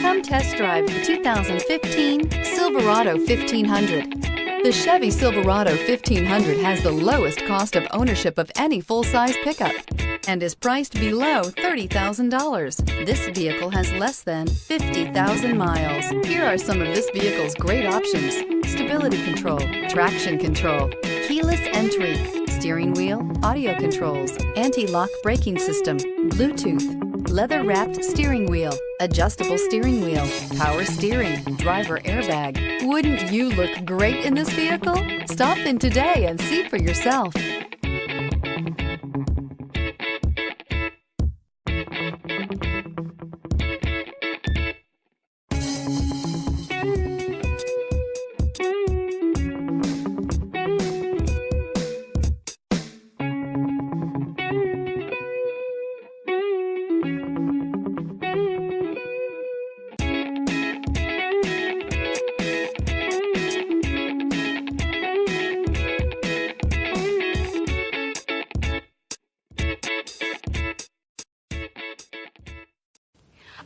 Come test drive the 2015 Silverado 1500. The Chevy Silverado 1500 has the lowest cost of ownership of any full-size pickup and is priced below $30,000. This vehicle has less than 50,000 miles. Here are some of this vehicle's great options: stability control, traction control, keyless entry, steering wheel audio controls, anti-lock braking system, Bluetooth, leather-wrapped steering wheel, adjustable steering wheel, power steering, driver airbag. Wouldn't you look great in this vehicle? Stop in today and see for yourself.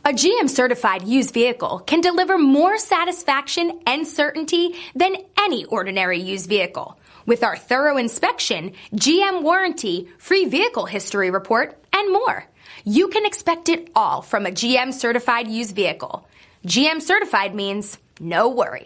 A GM-certified used vehicle can deliver more satisfaction and certainty than any ordinary used vehicle. With our thorough inspection, GM warranty, free vehicle history report, and more. You can expect it all from a GM-certified used vehicle. GM-certified means no worries.